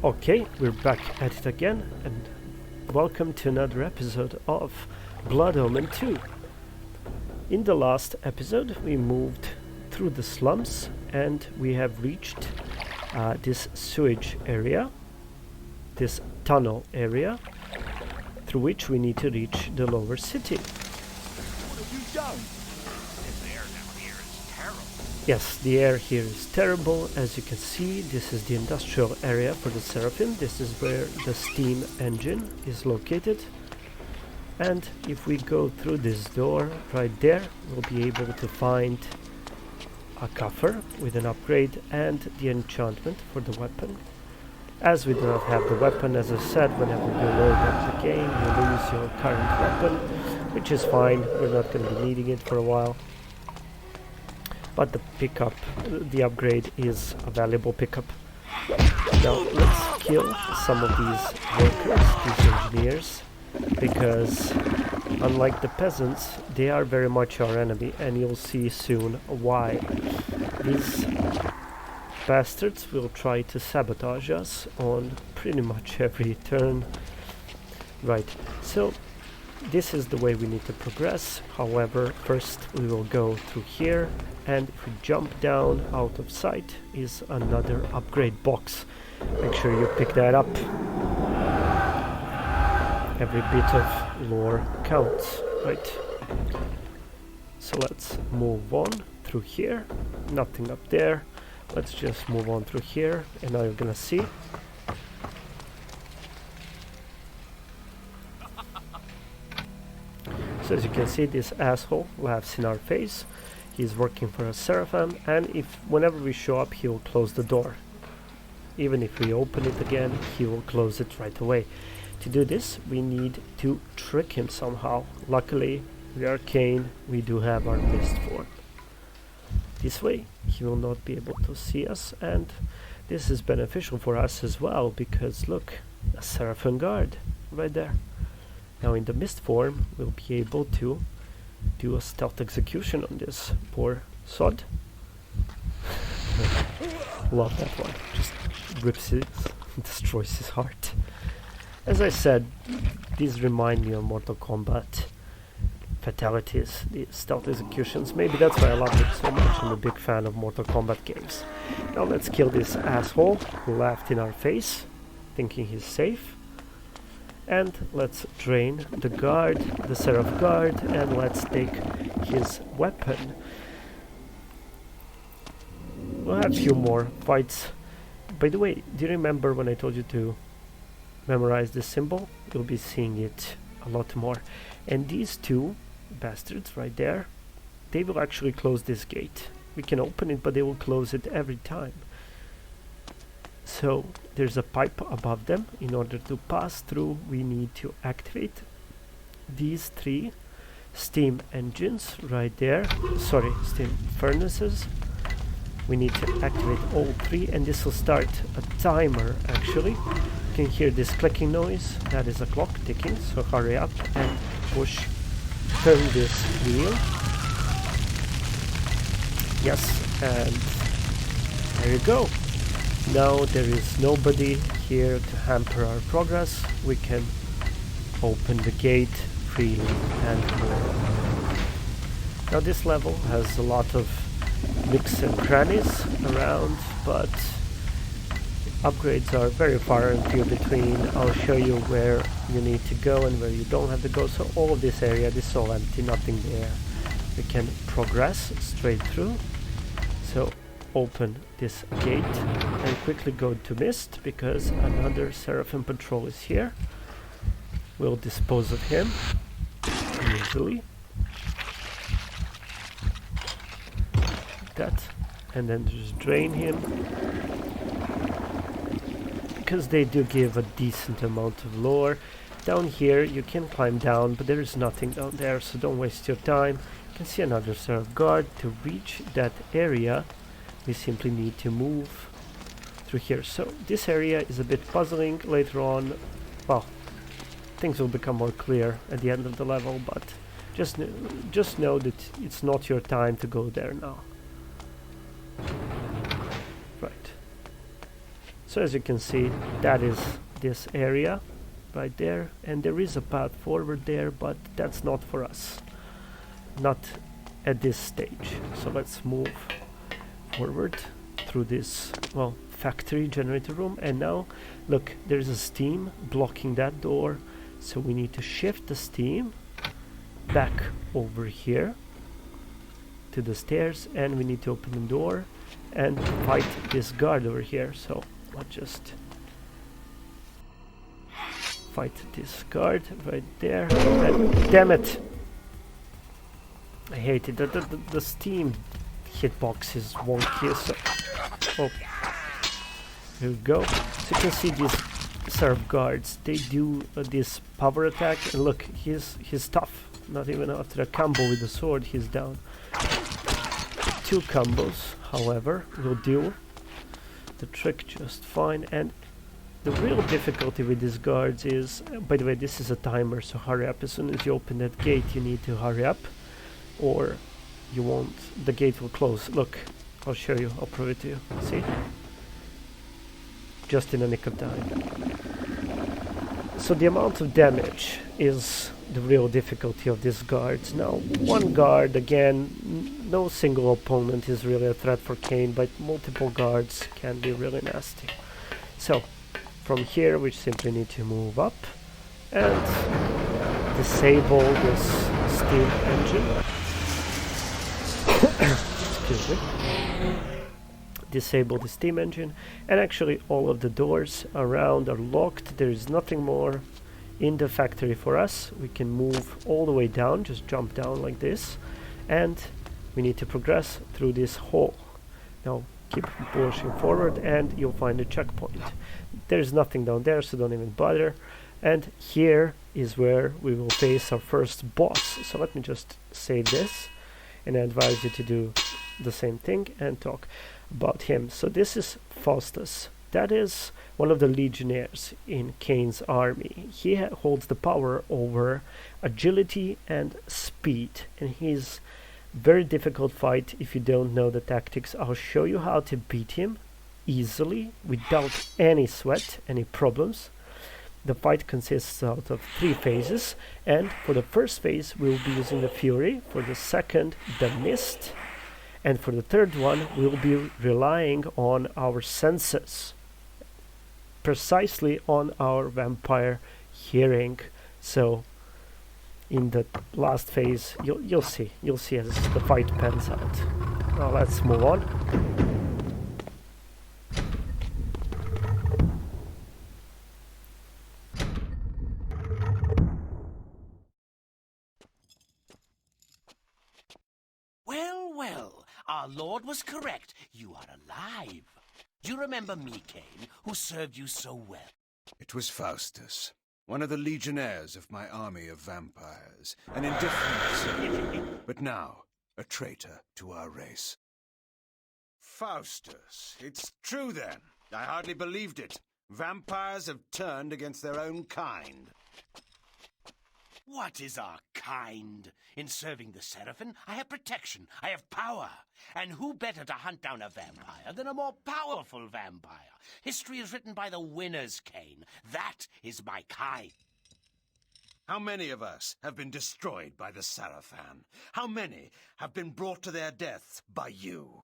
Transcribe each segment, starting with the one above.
Okay, we're back at it again, and welcome to another episode of Blood Omen 2. In the last episode, we moved through the slums, and we have reached this sewage area, this tunnel area, through which we need to reach the lower city. What have you done? This air down here is terrible. Yes, the air here is terrible. As you can see, this is the industrial area for the Seraphim. This is where the steam engine is located. And if we go through this door right there, we'll be able to find a coffer with an upgrade and the enchantment for the weapon. As we do not have the weapon, as I said, whenever you load up the game, you lose your current weapon, which is fine. We're not going to be needing it for a while. But the pickup, the upgrade is a valuable pickup. Now let's kill some of these workers, these engineers, because unlike the peasants, they are very much our enemy, and you'll see soon why. These bastards will try to sabotage us on pretty much every turn. Right, so this is the way we need to progress. However, first we will go through here, and if we jump down out of sight is another upgrade box. Make sure you pick that up. Every bit of lore counts, right? So let's move on through here. Nothing up there. Let's just move on through here, and now you're gonna see. So as you can see, this asshole laughs in our face. He's working for a Seraphim, and whenever we show up, he will close the door. Even if we open it again, he will close it right away. To do this, we need to trick him somehow. Luckily, we are Kain, we do have our mist form. This way, he will not be able to see us, and this is beneficial for us as well, because look, a Seraphim guard right there. Now in the mist form, we'll be able to do a stealth execution on this poor sod. Love that one. Just rips it, destroys his heart. As I said, these remind me of Mortal Kombat fatalities, the stealth executions. Maybe that's why I love it so much. I'm a big fan of Mortal Kombat games. Now let's kill this asshole who laughed in our face, thinking he's safe. And let's drain the guard, the Seraph guard, and let's take his weapon. We'll have a few more fights. By the way, do you remember when I told you to memorize this symbol? You'll be seeing it a lot more. And these two bastards right there, they will actually close this gate. We can open it, but they will close it every time. So there's a pipe above them. In order to pass through, we need to activate these three steam engines right there. Sorry, steam furnaces. We need to activate all three, and this will start a timer actually. You can hear this clicking noise. That is a clock ticking, so hurry up and turn this wheel. Yes, and there you go. Now there is nobody here to hamper our progress. We can open the gate freely and more. Now this level has a lot of nooks and crannies around, but upgrades are very far and few between. I'll show you where you need to go and where you don't have to go. So all of this area, this is all empty, nothing there. We can progress straight through. So open this gate and quickly go to mist, because another Seraphim patrol is here. We'll dispose of him easily. Like that, and then just drain him, because they do give a decent amount of lore. Down here you can climb down, but there is nothing down there, so don't waste your time. You can see another Seraph guard. To reach that area, we simply need to move through here. So this area is a bit puzzling. Later on, well, things will become more clear at the end of the level, but just know that it's not your time to go there now. Right. So as you can see, that is this area right there, and there is a path forward there, but that's not for us, not at this stage. So let's move forward through this, well, factory generator room, and now look, there's a steam blocking that door, so we need to shift the steam back over here to the stairs, and we need to open the door and fight this guard over here. So I'll just fight this guard right there, and damn it, I hate it, the steam hitbox is wonky. So oh, here we go. So you can see these serf guards, they do this power attack, and look, he's tough. Not even after a combo with the sword he's down. 2 combos, however, will do the trick just fine. And the real difficulty with these guards is, by the way, this is a timer, so hurry up. As soon as you open that gate you need to hurry up, or you won't, the gate will close. Look, I'll show you, I'll prove it to you. See? Just in a nick of time. So the amount of damage is the real difficulty of these guards. Now, one guard, again, no single opponent is really a threat for Kain, but multiple guards can be really nasty. So, from here we simply need to move up and disable this steam engine. Excuse me. Disable the steam engine, and actually all of the doors around are locked. There is nothing more in the factory for us. We can move all the way down, just jump down like this, and we need to progress through this hole. Now keep pushing forward and you'll find a checkpoint. There's nothing down there, so don't even bother. And here is where we will face our first boss. So let me just save this, and I advise you to do the same thing and talk about him. So this is Faustus. That is one of the legionnaires in Kain's army. He holds the power over agility and speed, and he's very difficult fight if you don't know the tactics. I'll show you how to beat him easily without any sweat, any problems. The fight consists out of 3 phases, and for the first phase we'll be using the Fury, for the second the Mist, and for the third one we'll be relying on our senses, precisely on our vampire hearing. So in the last phase you'll see as the fight pans out. Now let's move on. Well, our lord was correct. You are alive. Do you remember me, Kain, who served you so well? It was Faustus, one of the legionnaires of my army of vampires, an indifferent soldier, but now a traitor to our race. Faustus, it's true then. I hardly believed it. Vampires have turned against their own kind. What is our kind? In serving the Seraphim, I have protection, I have power. And who better to hunt down a vampire than a more powerful vampire? History is written by the winners, Kain. That is my kind. How many of us have been destroyed by the Seraphim? How many have been brought to their deaths by you?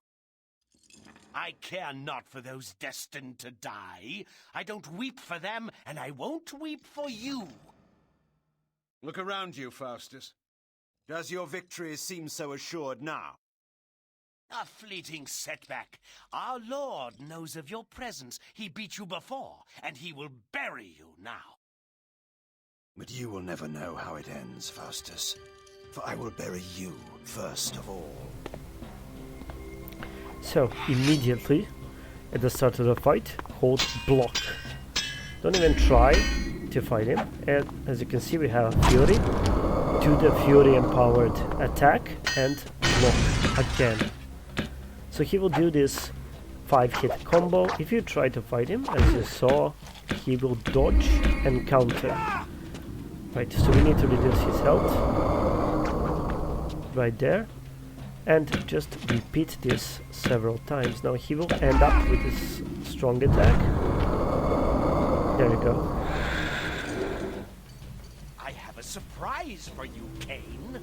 I care not for those destined to die. I don't weep for them, and I won't weep for you. Look around you, Faustus. Does your victory seem so assured now? A fleeting setback. Our Lord knows of your presence. He beat you before, and he will bury you now. But you will never know how it ends, Faustus. For I will bury you first of all. So immediately at the start of the fight, hold block. Don't even try to fight him. And as you can see, we have Fury. Do the Fury empowered attack and block again. So he will do this 5-hit combo. If you try to fight him, as you saw, he will dodge and counter. Right, so we need to reduce his health right there, and just repeat this several times. Now he will end up with his strong attack, There we go. I have a surprise for you, Kain.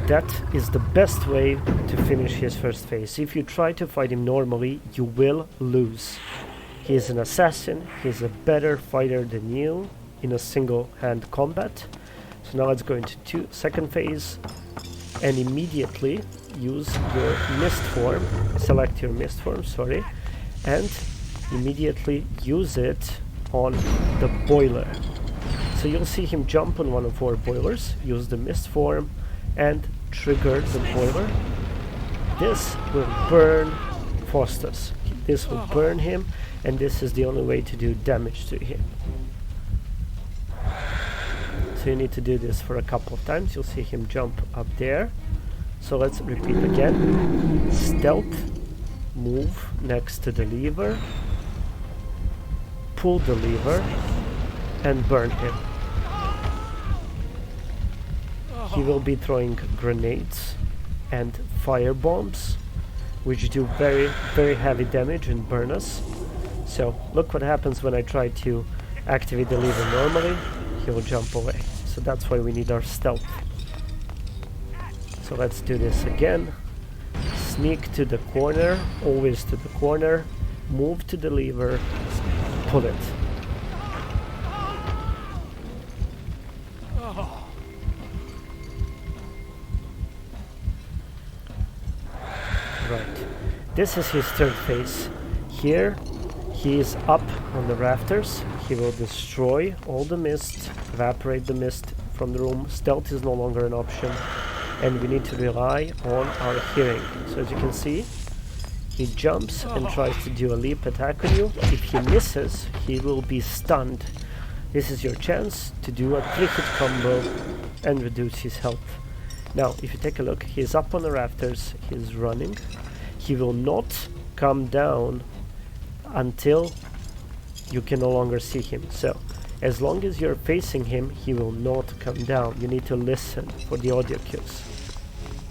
That is the best way to finish his first phase. If you try to fight him normally, you will lose. He is an assassin, he is a better fighter than you in a single-hand combat. So now let's go into second phase and immediately use your mist form, select your mist form, sorry, and immediately use it on the boiler. So you'll see him jump on one of our boilers, use the mist form, and trigger the boiler. This will burn Faustus. This will burn him, and this is the only way to do damage to him. So you need to do this for a couple of times. You'll see him jump up there. So let's repeat again. Stealth, move next to the lever, pull the lever, and burn him. He will be throwing grenades and fire bombs, which do very, very heavy damage and burn us. So look what happens when I try to activate the lever normally. He will jump away. So that's why we need our stealth. So let's do this again. Sneak to the corner, always to the corner, move to the lever, pull it. Right. This is his third phase. Here he is up on the rafters. He will destroy all the mist, evaporate the mist from the room. Stealth is no longer an option, and we need to rely on our hearing. So as you can see, he jumps and tries to do a leap attack on you. If he misses, he will be stunned. This is your chance to do a 3-hit combo and reduce his health. Now, if you take a look, he is up on the rafters, he is running. He will not come down until you can no longer see him. So, as long as you're facing him, he will not come down. You need to listen for the audio cues.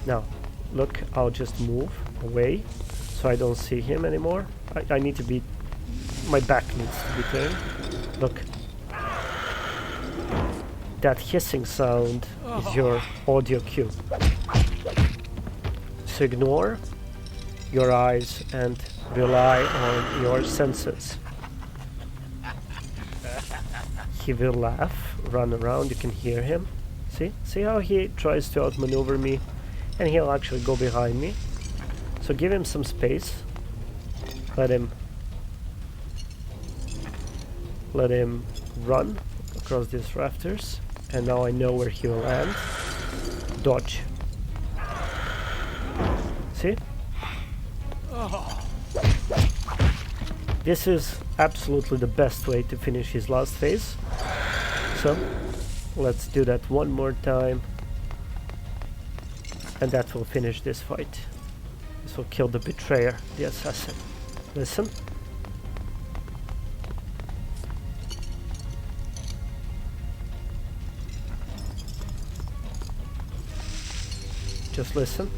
Now, look, I'll just move away so I don't see him anymore. I need to be... my back needs to be turned. Look. That hissing sound is your audio cue. So ignore your eyes and rely on your senses. He will laugh, run around, you can hear him. See how he tries to outmaneuver me, and he'll actually go behind me. So give him some space. Let him run across these rafters. And now I know where he will land. Dodge. See? This is absolutely the best way to finish his last phase. So, let's do that one more time. And that will finish this fight. This will kill the betrayer, the assassin. Listen. Just listen.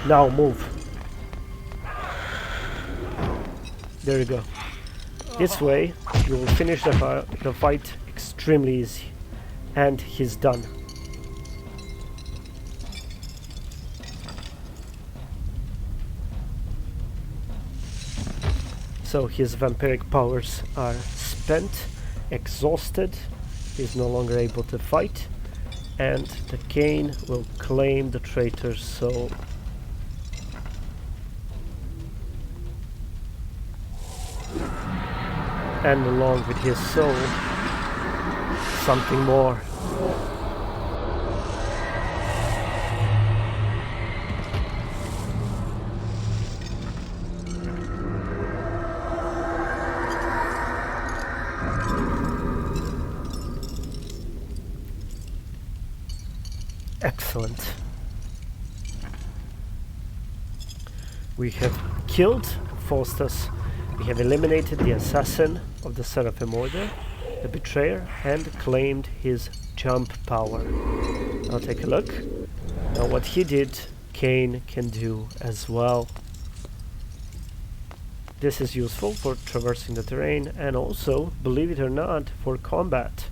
Now move. There you go. This way you will finish the fight extremely easy. And he's done. So his vampiric powers are spent, exhausted. He's no longer able to fight. And the Kain will claim the traitor's soul. And along with his soul, something more. Excellent. We have killed Faustus. We have eliminated the assassin of the Seraphim Order, the betrayer, and claimed his jump power. Now take a look. Now what he did Kain can do as well. This is useful for traversing the terrain and also, believe it or not, for combat.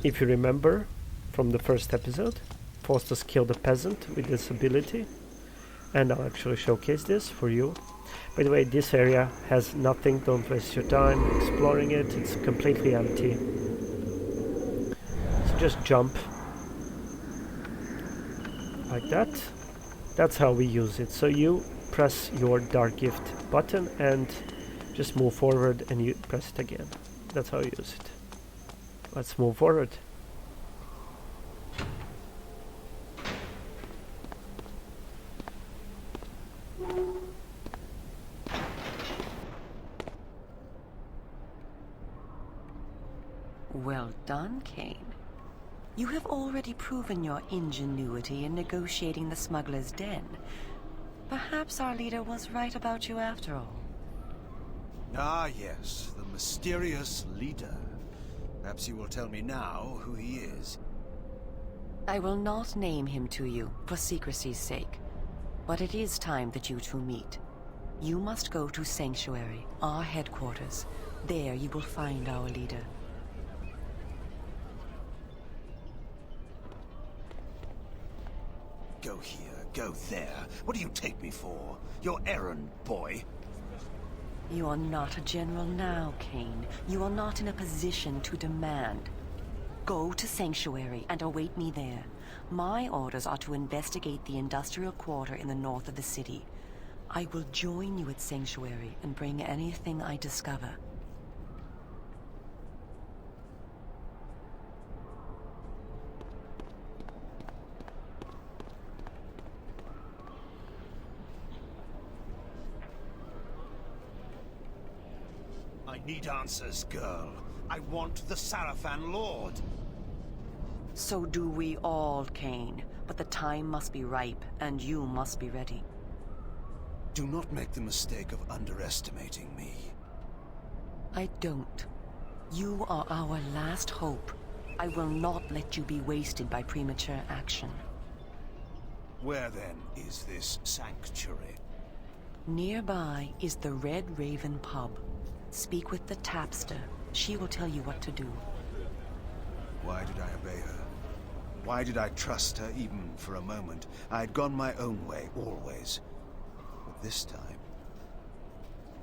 If you remember from the first episode, Faustus killed a peasant with this ability, and I'll actually showcase this for you. By the way, this area has nothing, don't waste your time exploring it, it's completely empty. So just jump like that. That's how we use it. So you press your Dark Gift button and just move forward and you press it again. That's how you use it. Let's move forward. Well done, Kain. You have already proven your ingenuity in negotiating the smuggler's den. Perhaps our leader was right about you after all. Ah, yes, the mysterious leader. Perhaps you will tell me now who he is. I will not name him to you, for secrecy's sake. But it is time that you two meet. You must go to Sanctuary, our headquarters. There you will find our leader. Go here, go there. What do you take me for? Your errand boy? You are not a general now, Kain. You are not in a position to demand. Go to Sanctuary and await me there. My orders are to investigate the industrial quarter in the north of the city. I will join you at Sanctuary and bring anything I discover. I need answers, girl. I want the Sarafan Lord. So do we all, Kain. But the time must be ripe, and you must be ready. Do not make the mistake of underestimating me. I don't. You are our last hope. I will not let you be wasted by premature action. Where then is this sanctuary? Nearby is the Red Raven pub. Speak with the tapster. She will tell you what to do. Why did I obey her? Why did I trust her even for a moment? I had gone my own way, always. But this time...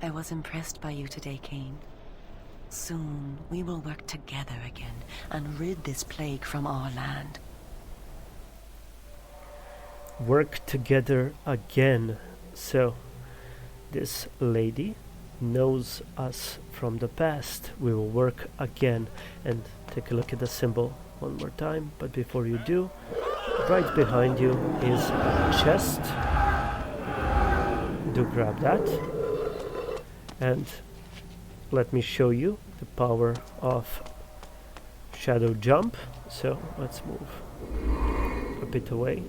I was impressed by you today, Kain. Soon, we will work together again and rid this plague from our land. Work together again. So, this lady knows us from the past. We will work again. And take a look at the symbol one more time. But before you do, right behind you is a chest. Do grab that. And let me show you the power of shadow jump. So let's move a bit away.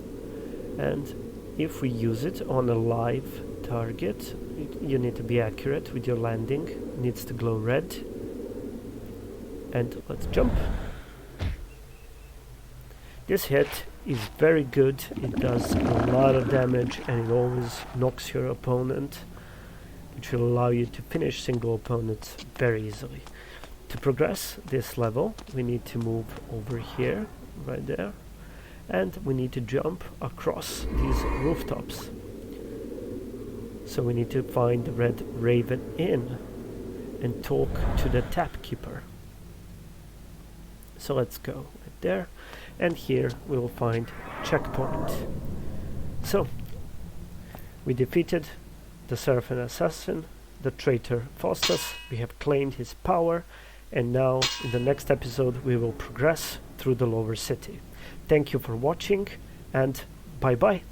And if we use it on a live target, you need to be accurate with your landing. It needs to glow red. And let's jump. This hit is very good. It does a lot of damage and it always knocks your opponent, which will allow you to finish single opponents very easily. To progress this level, we need to move over here, right there, and we need to jump across these rooftops. So we need to find the Red Raven Inn and talk to the tapkeeper. So let's go right there, and here we will find checkpoint. So we defeated the Sarafan assassin, the traitor Faustus. We have claimed his power, and now in the next episode we will progress through the lower city. Thank you for watching, and bye bye.